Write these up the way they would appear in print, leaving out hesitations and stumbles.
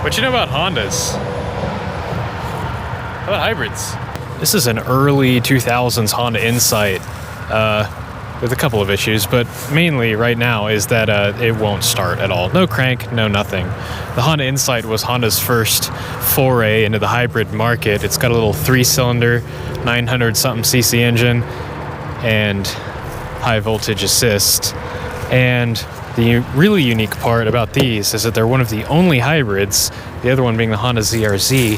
What you know about Hondas? How about hybrids? This is an early 2000s Honda Insight with a couple of issues, but mainly right now is that it won't start at all. No crank, no nothing. The Honda Insight was Honda's first foray into the hybrid market. It's got a little 3-cylinder, 900-something cc engine and high voltage assist. And the really unique part about these is that they're one of the only hybrids, the other one being the Honda ZR-Z,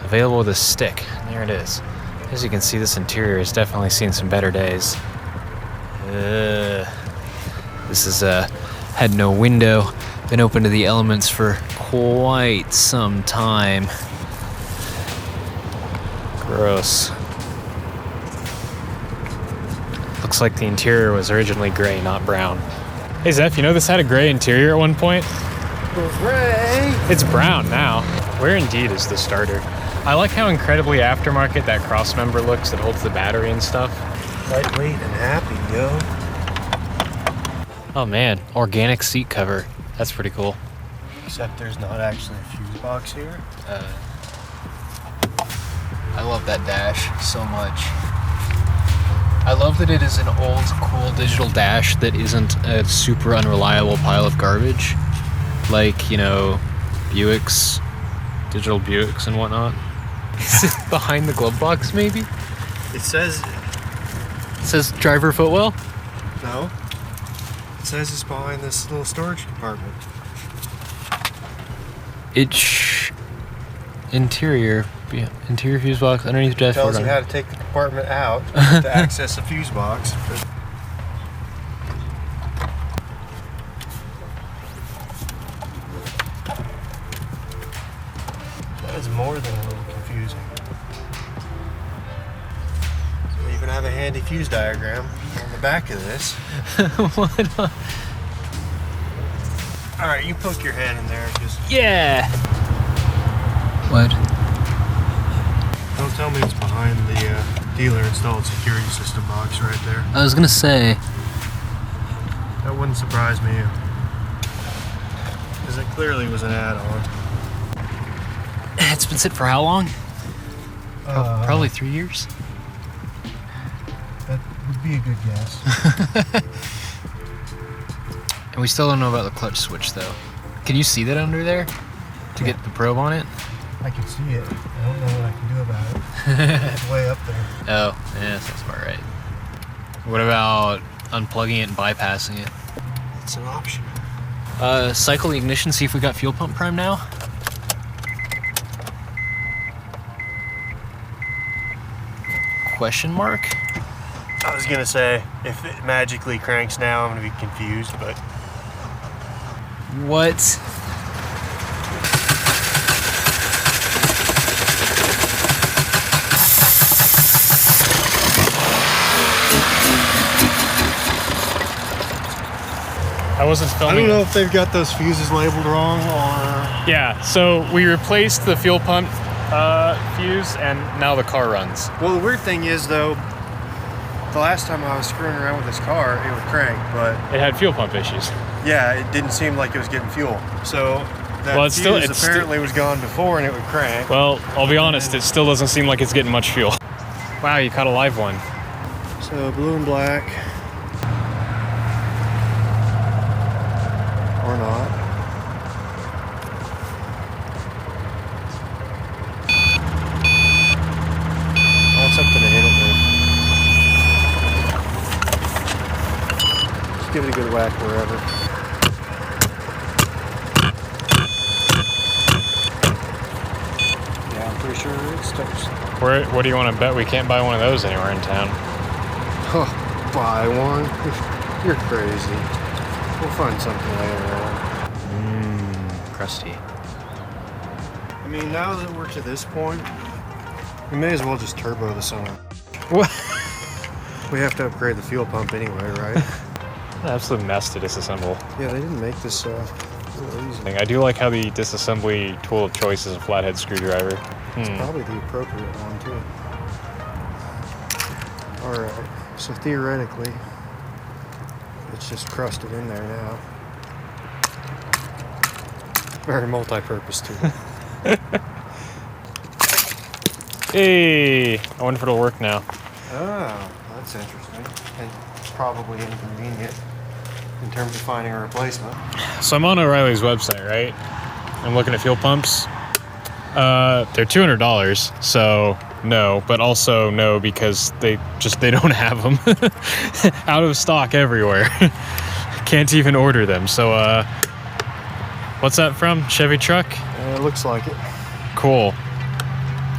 available with a stick. And there it is. As you can see, this interior has definitely seen some better days. This is had no window, been open to the elements for quite some time. Gross. Looks like the interior was originally gray, not brown. Hey Zeph, you know this had a gray interior at one point? Gray? It's brown now. Where indeed is the starter? I like how incredibly aftermarket that cross member looks that holds the battery and stuff. Lightweight and happy, yo. Oh man, organic seat cover. That's pretty cool. Except there's not actually a fuse box here. I love that dash so much. I love that it is an old, cool digital dash that isn't a super unreliable pile of garbage. Like, you know, Buicks, digital Buicks and whatnot. Is it behind the glove box, maybe? It says driver footwell? no. It says it's behind this little storage compartment. Interior fuse box underneath the dashboard. Tells you how to take the compartment out to access the fuse box. That is more than a little confusing. We even have a handy fuse diagram on the back of this. What? Alright, you poke your hand in there. Just Yeah! What? don't tell me it's behind the dealer installed security system box right there. I was gonna say. That wouldn't surprise me. Because it clearly was an add-on. It's been sitting for how long? Probably 3 years. That would be a good guess. And we still don't know about the clutch switch though. Can you see that under there? To get the probe on it? I can see it. I don't know what I can do about it. It's way up there. Oh, yeah, that's about right. What about unplugging it and bypassing it? It's an option. Cycle the ignition, see if we got fuel pump prime now. Question mark? I was gonna say, if it magically cranks now, I'm gonna be confused, but... What? I wasn't filming. I don't know if they've got those fuses labeled wrong or... Yeah, so we replaced the fuel pump fuse and now the car runs. Well, the weird thing is, though, the last time I was screwing around with this car, it would crank, but... It had fuel pump issues. Yeah, it didn't seem like it was getting fuel. So that fuse apparently was gone before and it would crank. Well, I'll be honest, it still doesn't seem like it's getting much fuel. Wow, you caught a live one. So blue and black. Or not. I want something to hit it with. Just give it a good whack wherever. Yeah, I'm pretty sure it's toast. What do you want to bet we can't buy one of those anywhere in town? Oh, buy one? You're crazy. We'll find something later on. Crusty. I mean, now that we're to this point, we may as well just turbo the Sun. What? We have to upgrade the fuel pump anyway, right? An absolute mess to disassemble. Yeah, they didn't make this real easy. I do like how the disassembly tool of choice is a flathead screwdriver. It's probably the appropriate one, too. Alright, so theoretically, it's just crusted in there now. Very multi-purpose tool. Hey, I wonder if it'll work now. Oh, that's interesting. And probably inconvenient in terms of finding a replacement. So I'm on O'Reilly's website, right? I'm looking at fuel pumps. They're $200, so no, but also no because they don't have them. Out of stock everywhere. Can't even order them. So what's that from? Chevy truck? It looks like it. Cool.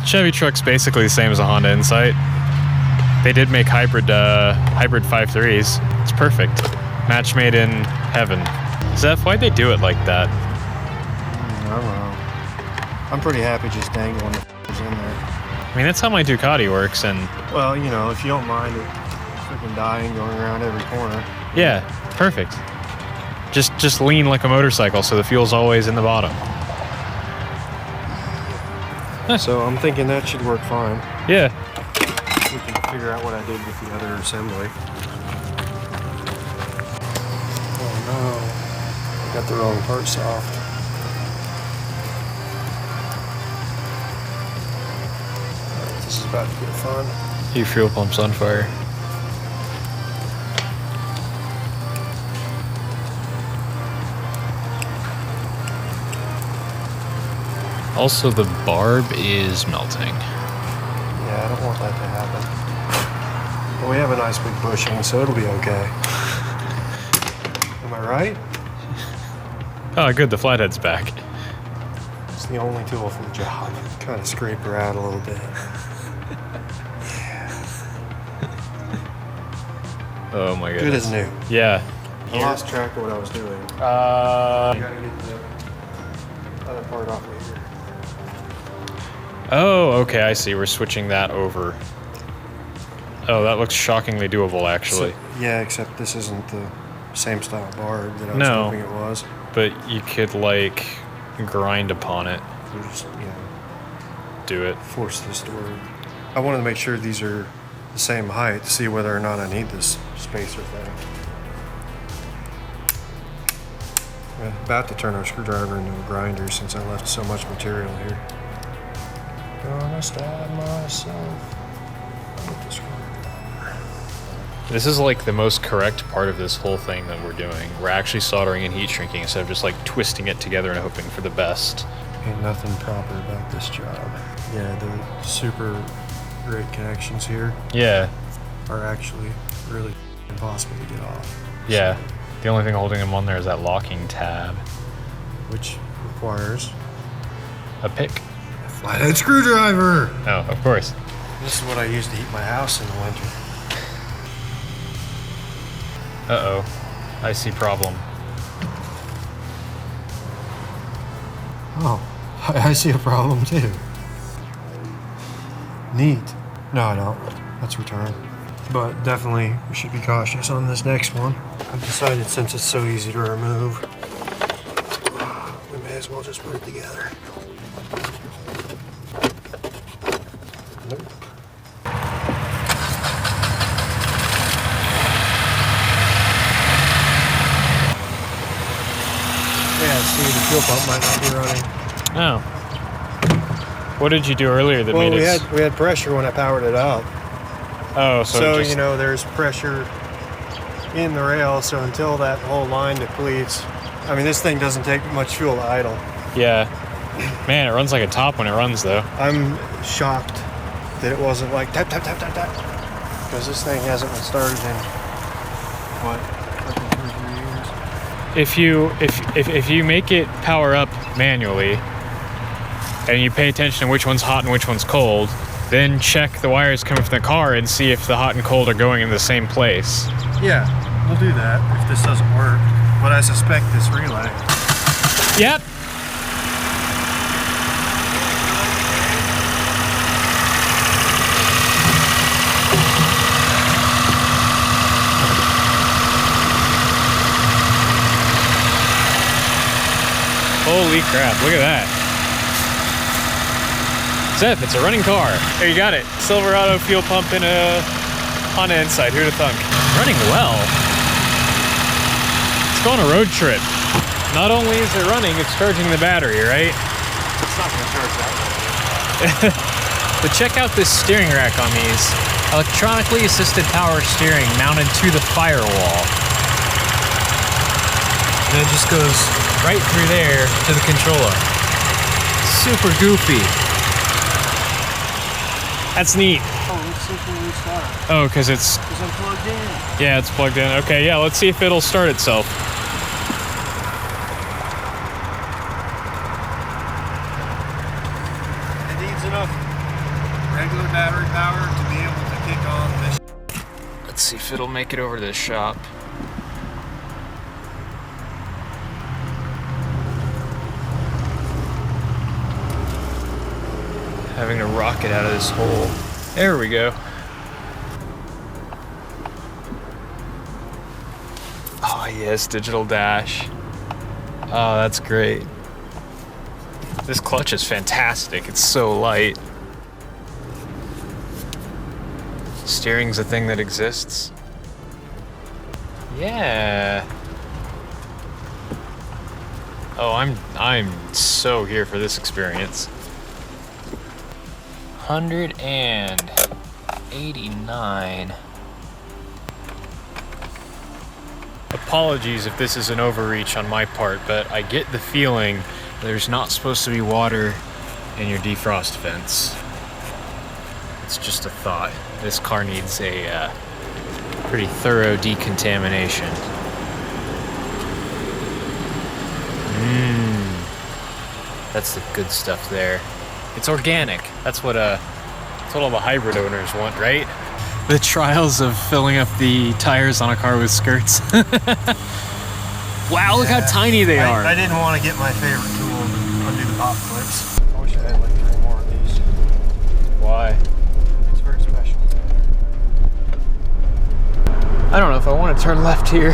Chevy truck's basically the same as a Honda Insight. They did make hybrid 5.3s. It's perfect. Match made in heaven. Zeph, why'd they do it like that? I don't know. I'm pretty happy just dangling the in there. I mean, that's how my Ducati works, and Well, you know, if you don't mind it freaking dying going around every corner. yeah, perfect. Just lean like a motorcycle, so the fuel's always in the bottom. So I'm thinking that should work fine. Yeah. We can figure out what I did with the other assembly. Oh no, I got the wrong part soft. Alright, this is about to get fun. Your fuel pump's on fire. Also, the barb is melting. Yeah, I don't want that to happen. But we have a nice big bushing, so it'll be okay. Am I right? Oh, good, the flathead's back. It's the only tool for the job. Kind of scrape her out a little bit. Oh my goodness. Good as new. Yeah. I lost track of what I was doing. You gotta get the other part off of here. Oh, okay, I see. We're switching that over. Oh, that looks shockingly doable, actually. So, yeah, except this isn't the same style barb that I was No. hoping it was. But you could, like, grind upon it. So just, you know, Do it. force this to work. I wanted to make sure these are the same height to see whether or not I need this spacer thing. I'm about to turn our screwdriver into a grinder since I left so much material here. Gonna stab myself with the screwdriver. This is, like, the most correct part of this whole thing that we're doing. We're actually soldering and heat shrinking instead of just, like, twisting it together and hoping for the best. Ain't nothing proper about this job. Yeah, the super great connections here Yeah. are actually really impossible to get off. Yeah. The only thing holding them on there is that locking tab. Which requires A pick. a flathead screwdriver. Oh, of course. This is what I use to heat my house in the winter. Uh-oh. I see problem. Oh, I see a problem too. Neat. No, I don't. Let's return. But definitely, we should be cautious on this next one. I've decided since it's so easy to remove, we may as well just put it together. Nope. Yeah, see, the fuel pump might not be running. Oh. What did you do earlier that Well, made it? we had pressure when I powered it up. Oh, So, just, you know, there's pressure in the rail, so until that whole line depletes, I mean, this thing doesn't take much fuel to idle. Yeah. Man, it runs like a top when it runs, though. I'm shocked that it wasn't like tap, tap, tap, tap, tap. Because this thing hasn't been started in, what, fucking 2 or 3 years? If you make it power up manually, and you pay attention to which one's hot and which one's cold, then check the wires coming from the car and see if the hot and cold are going in the same place. Yeah, we'll do that if this doesn't work. But I suspect this relay. Yep. Holy crap, look at that. Seth, it's a running car. There, you got it. Silverado fuel pump in a Honda Insight. Who'd have thunk? Running well. Let's go on a road trip. Not only is it running, it's charging the battery, right? It's not gonna charge that much. But check out this steering rack on these. Electronically assisted power steering mounted to the firewall. And it just goes right through there to the controller. Super goofy. That's neat. Oh, let's see if we restart. Oh, because it's... Because I'm plugged in. Yeah, it's plugged in. Okay, yeah, let's see if it'll start itself. It needs enough regular battery power to be able to kick off this. Let's see if it'll make it over to the shop. Having to rock it out of this hole. There we go. Oh yes, digital dash. Oh, that's great. This clutch is fantastic. It's so light. Steering's a thing that exists. Yeah. Oh, I'm so here for this experience. 189. Apologies if this is an overreach on my part, but I get the feeling there's not supposed to be water in your defrost vents. It's just a thought. This car needs a pretty thorough decontamination. That's the good stuff there. It's organic. That's what all the hybrid owners want, right? The trials of filling up the tires on a car with skirts. Wow, look how tiny they are. I didn't want to get my favorite tool to undo the pop clips. I wish I had like 3 more of these. Why? It's very special. I don't know if I want to turn left here. I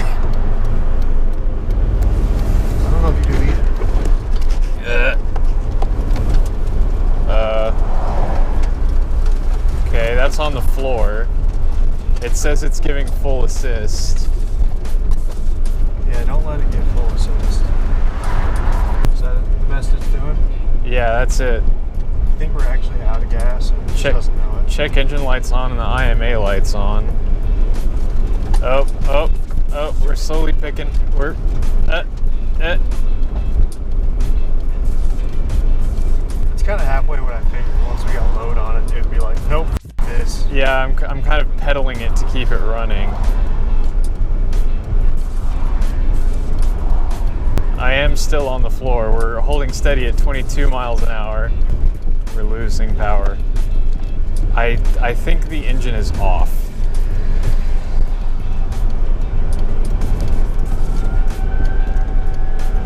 don't know if you do either. Okay, that's on the floor. It says it's giving full assist. Yeah, don't let it get full assist. Is that the best it's doing? Yeah, that's it. I think we're actually out of gas and it just doesn't know it. Check engine lights on and the IMA lights on. Oh, we're slowly picking. It's kind of halfway what I figured. Once we got load on it, it would be like, nope, this. Yeah, I'm kind of pedaling it to keep it running. I am still on the floor. We're holding steady at 22 miles an hour. We're losing power. I think the engine is off.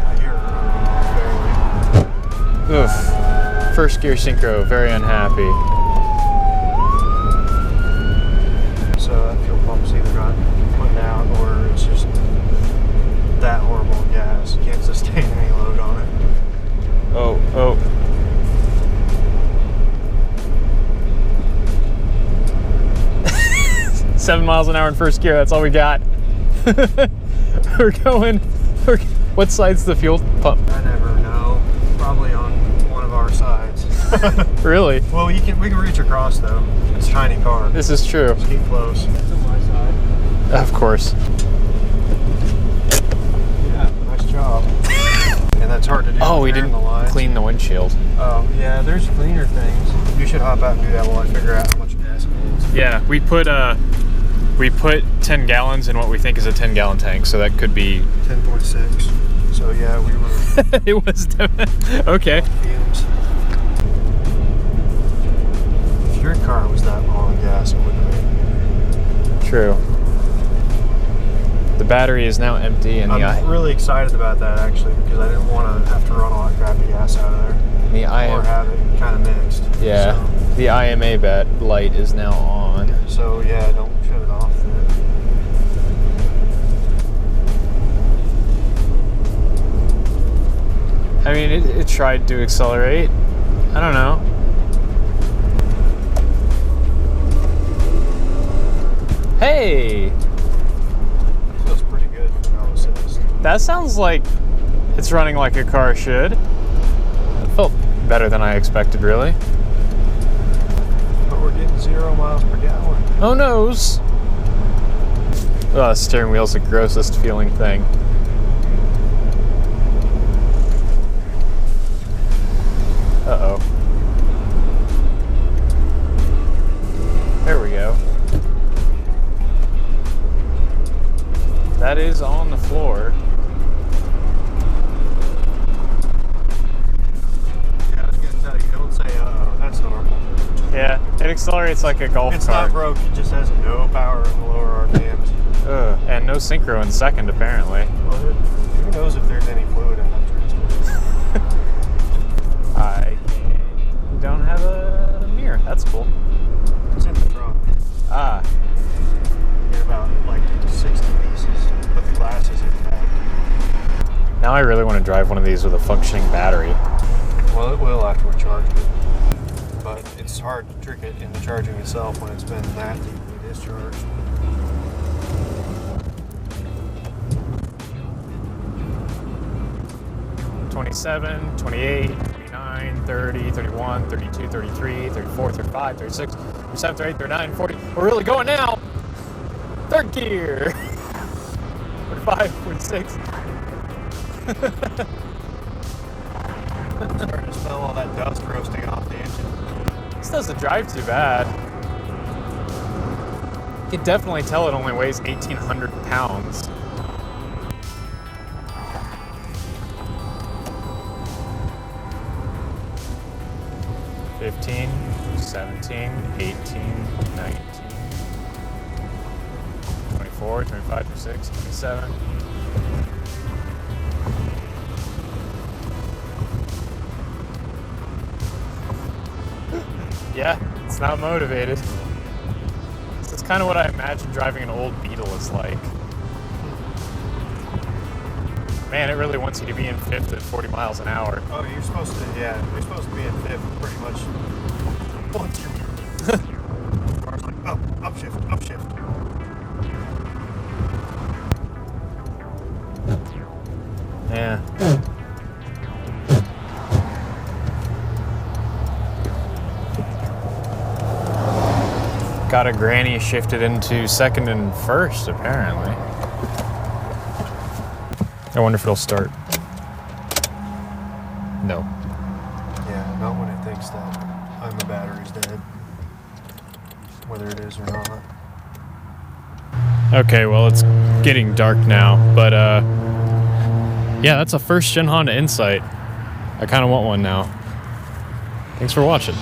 I hear it barely. Oof. First gear synchro, very unhappy. So that fuel pump's either got put out or it's just that horrible gas. You can't sustain any load on it. Oh. 7 miles an hour in first gear, that's all we got. What side's the fuel pump? I never know. Probably on one of our sides. Really? Well, we can reach across though. It's a tiny car. This is true. Just keep close. It's on my side. Of course. Yeah, nice job. And that's hard to do. Oh, we didn't clean the windshield. Oh, yeah, there's cleaner things. You should hop out and do that while I figure out how much gas it needs. Yeah, we put 10 gallons in what we think is a 10-gallon tank, so that could be 10.6. So yeah, we were. It was okay. Fumes. If your car was that low on gas, it wouldn't be. True. The battery is now empty, and I'm really excited about that actually because I didn't want to have to run all that crappy gas out of there. Or have it kind of mixed. Yeah. So. The IMA light is now on. So yeah, don't shut it off then. I mean, it tried to accelerate. I don't know. Hey! Feels pretty good for no assist. That sounds like It's running like a car should. It felt better than I expected, really. But we're getting 0 miles per gallon. Oh noes! Oh, the steering wheel's the grossest feeling thing. Uh-oh. There we go. That is on the floor. Yeah, I was gonna tell you, don't say uh-oh, that's normal. Yeah, it accelerates like a golf It's cart. not broke, it just has no power in the lower RPMs. Ugh, and no synchro in second, apparently. Well, who knows if there's any fluid in that transmission? I don't have a mirror. That's cool. It's in the trunk. Ah, Get about like 60 pieces, but the glass is in the back. now I really want to drive one of these with a functioning battery. Well, it will after we charge it. But it's hard to trick it in the charging itself when it's been that deeply discharged. $27, $28, $29, $30, $31, $32, $33, $34, $35, $36, $37, $38, $39, $40. We're really going now! Third gear! 45, 46. Starting to smell all that dust roasting off the engine. This doesn't drive too bad. You can definitely tell it only weighs 1,800 pounds. $15, $17, $18, $19, $24, $25, $26, $27. Yeah, it's not motivated. This is kind of what I imagine driving an old Beetle is like. Man, it really wants you to be in fifth at 40 miles an hour. Oh, you're supposed to be in fifth pretty much once you're car's like, oh, upshift, upshift. Yeah. Got a granny shifted into second and first, apparently. I wonder if it'll start. No. Yeah, not when it thinks that the battery's dead. Whether it is or not. Okay, well, it's getting dark now, but yeah, that's a first gen Honda Insight. I kind of want one now. Thanks for watching.